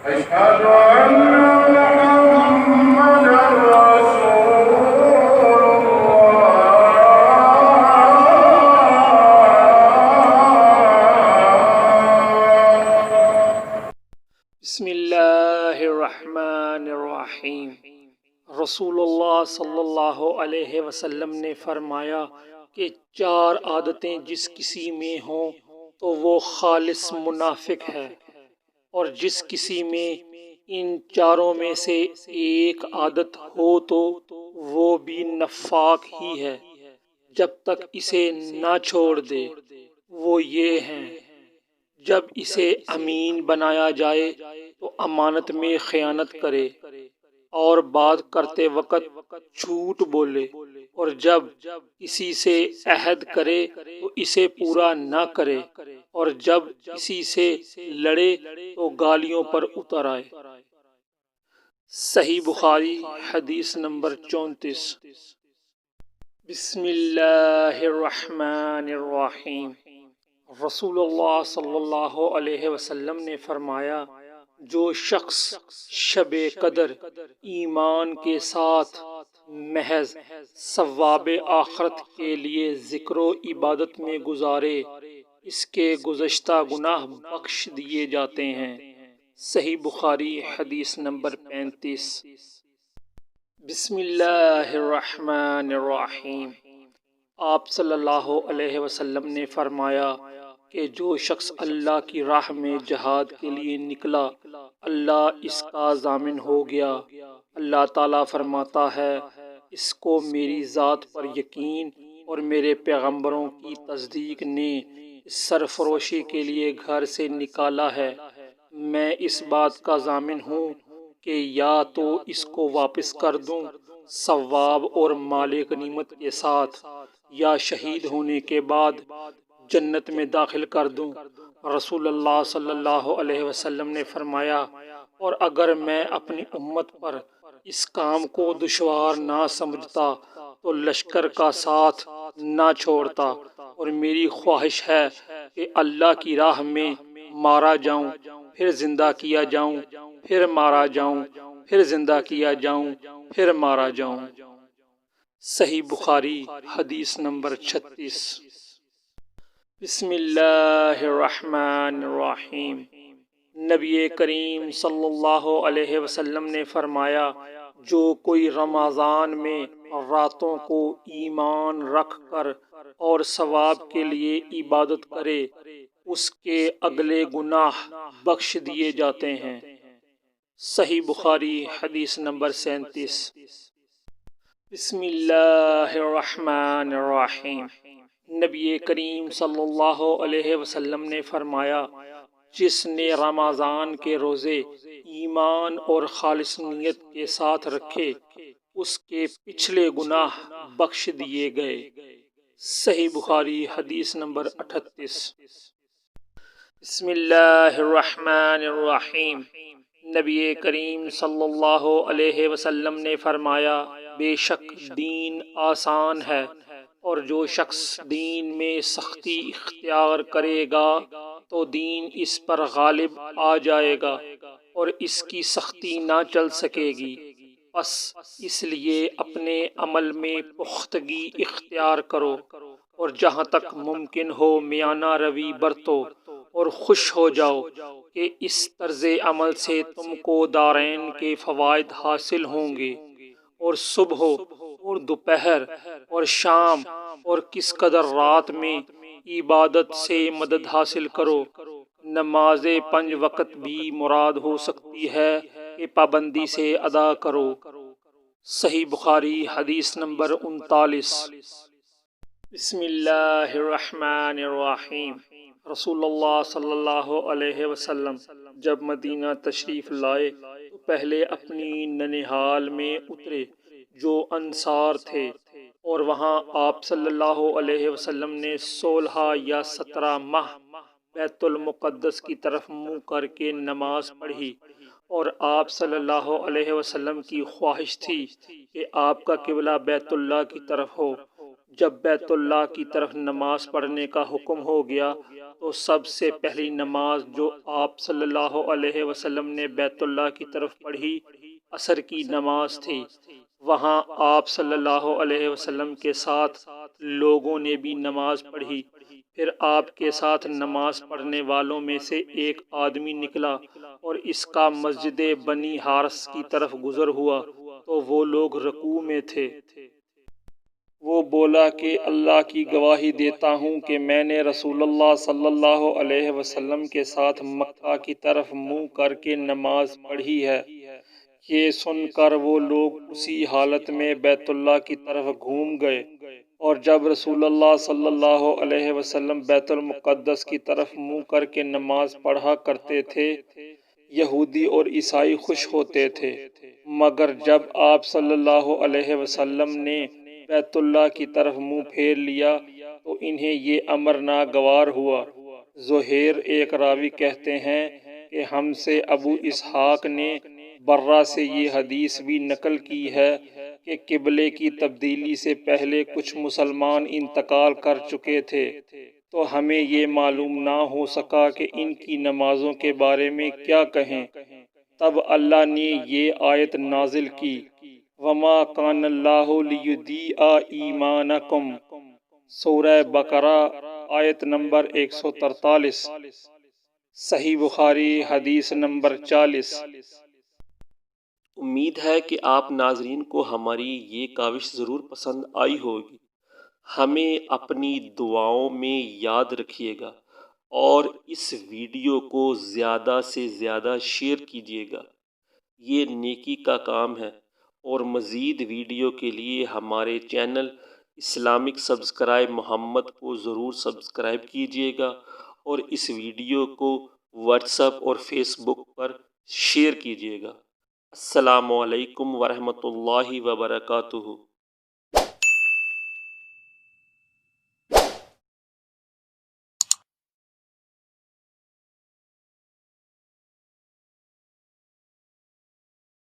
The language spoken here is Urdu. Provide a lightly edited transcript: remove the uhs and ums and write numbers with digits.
أشهد أن محمدا رسول بسم اللہ الرحمن الرحیم۔ رسول اللہ صلی اللہ علیہ وسلم نے فرمایا کہ 4 عادتیں جس کسی میں ہوں تو وہ خالص منافق ہے، اور جس کسی میں ان 4 میں سے ایک عادت ہو تو وہ بھی نفاق ہی ہے جب تک اسے نہ چھوڑ دے۔ وہ یہ ہیں: جب اسے امین بنایا جائے تو امانت میں خیانت کرے اور بات کرتے وقت جھوٹ بولے، اور جب کسی سے عہد کرے تو اسے پورا نہ کرے، اور جب کسی سے لڑے تو گالیوں پر اتر آئے۔ صحیح بخاری حدیث نمبر 34۔ بسم اللہ الرحمن الرحیم۔ رسول اللہ صلی اللہ علیہ وسلم نے فرمایا، جو شخص شب قدر ایمان کے ساتھ محض ثواب آخرت کے لیے ذکر و عبادت میں گزارے، اس کے گزشتہ گناہ بخش دیے جاتے ہیں۔ صحیح بخاری حدیث نمبر 35۔ بسم اللہ الرحمن الرحیم۔ آپ صلی اللہ علیہ وسلم نے فرمایا کہ جو شخص اللہ کی راہ میں جہاد کے لیے نکلا، اللہ اس کا ضامن ہو گیا۔ اللہ تعالیٰ فرماتا ہے، اس کو میری ذات پر یقین اور میرے پیغمبروں کی تصدیق نے اس سرفروشی کے لیے گھر سے نکالا ہے۔ میں اس بات کا ضامن ہوں کہ یا تو اس کو واپس کر دوں ثواب اور مال غنیمت کے ساتھ، یا شہید ہونے کے بعد جنت میں داخل کر دوں۔ رسول اللہ صلی اللہ علیہ وسلم نے فرمایا، اور اگر میں اپنی امت پر اس کام کو دشوار نہ سمجھتا تو لشکر کا ساتھ نہ چھوڑتا، اور میری خواہش ہے کہ اللہ کی راہ میں مارا جاؤں، پھر زندہ کیا جاؤں، پھر مارا جاؤں، پھر زندہ کیا جاؤں، پھر مارا جاؤں۔ صحیح بخاری حدیث نمبر 36۔ بسم اللہ الرحمن الرحیم۔ نبی کریم صلی اللہ علیہ وسلم نے فرمایا، جو کوئی رمضان میں راتوں کو ایمان رکھ کر اور ثواب کے لیے عبادت کرے، اس کے اگلے گناہ بخش دیے جاتے ہیں۔ صحیح بخاری حدیث نمبر 37۔ بسم اللہ الرحمن الرحیم۔ نبی کریم صلی اللہ علیہ وسلم نے فرمایا، جس نے رمضان کے روزے ایمان اور خالص نیت کے ساتھ رکھے، اس کے پچھلے گناہ بخش دیے گئے۔ صحیح بخاری حدیث نمبر 38۔ بسم اللہ الرحمن الرحیم۔ نبی کریم صلی اللہ علیہ وسلم نے فرمایا، بے شک دین آسان ہے، اور جو شخص دین میں سختی اختیار کرے گا تو دین اس پر غالب آ جائے گا اور اس کی سختی نہ چل سکے گی۔ بس اس لیے اپنے عمل میں پختگی اختیار کرو، اور جہاں تک ممکن ہو میانہ روی برتو، اور خوش ہو جاؤ کہ اس طرز عمل سے تم کو دارین کے فوائد حاصل ہوں گے، اور صبح اور دوپہر اور شام اور کس قدر رات میں عبادت سے مدد حاصل کرو۔ نماز 5 وقت بھی مراد ہو سکتی ہے کہ پابندی سے ادا کرو۔ صحیح بخاری حدیث نمبر 39۔ بسم اللہ الرحمن الرحیم۔ رسول اللہ صلی اللہ علیہ وسلم جب مدینہ تشریف لائے تو پہلے اپنی ننہال میں اترے جو انصار تھے، اور وہاں آپ صلی اللہ علیہ وسلم نے 16 یا 17 ماہ بیت المقدس کی طرف منہ کر کے نماز پڑھی، اور آپ صلی اللہ علیہ وسلم کی خواہش تھی کہ آپ کا قبلہ بیت اللہ کی طرف ہو۔ جب بیت اللہ کی طرف نماز پڑھنے کا حکم ہو گیا تو سب سے پہلی نماز جو آپ صلی اللہ علیہ وسلم نے بیت اللہ کی طرف پڑھی عصر کی نماز تھی۔ وہاں آپ صلی اللہ علیہ وسلم کے ساتھ لوگوں نے بھی نماز پڑھی۔ پھر آپ کے ساتھ نماز پڑھنے والوں میں سے ایک آدمی نکلا اور اس کا مسجد بنی حارث کی طرف گزر ہوا تو وہ لوگ رکوع میں تھے۔ وہ بولا کہ اللہ کی گواہی دیتا ہوں کہ میں نے رسول اللہ صلی اللہ علیہ وسلم کے ساتھ مکہ کی طرف منہ کر کے نماز پڑھی ہے۔ یہ سن کر وہ لوگ اسی حالت میں بیت اللہ کی طرف گھوم گئے، اور جب رسول اللہ صلی اللہ علیہ وسلم بیت المقدس کی طرف منہ کر کے نماز پڑھا کرتے تھے، یہودی اور عیسائی خوش ہوتے تھے، مگر جب آپ صلی اللہ علیہ وسلم نے بیت اللہ کی طرف منہ پھیر لیا تو انہیں یہ امر ناگوار ہوا۔ زہیر ایک راوی کہتے ہیں کہ ہم سے ابو اسحاق نے برہ سے یہ حدیث بھی نقل کی ہے کہ قبلے کی تبدیلی سے پہلے کچھ مسلمان انتقال کر چکے تھے، تو ہمیں یہ معلوم نہ ہو سکا کہ ان کی نمازوں کے بارے میں کیا کہیں۔ تب اللہ نے یہ آیت نازل کی، وَمَا كَانَ اللَّهُ لِيُضِيعَ إِيمَانَكُمْ، سورہ بقرہ آیت نمبر 143، صحیح بخاری حدیث نمبر 40۔ امید ہے کہ آپ ناظرین کو ہماری یہ کاوش ضرور پسند آئی ہوگی۔ ہمیں اپنی دعاؤں میں یاد رکھیے گا اور اس ویڈیو کو زیادہ سے زیادہ شیئر کیجیے گا، یہ نیکی کا کام ہے۔ اور مزید ویڈیو کے لیے ہمارے چینل اسلامک سبسکرائب محمد کو ضرور سبسکرائب کیجیے گا، اور اس ویڈیو کو واٹس ایپ اور فیس بک پر شیئر کیجیے گا۔ السلام علیکم ورحمۃ اللہ وبرکاتہ۔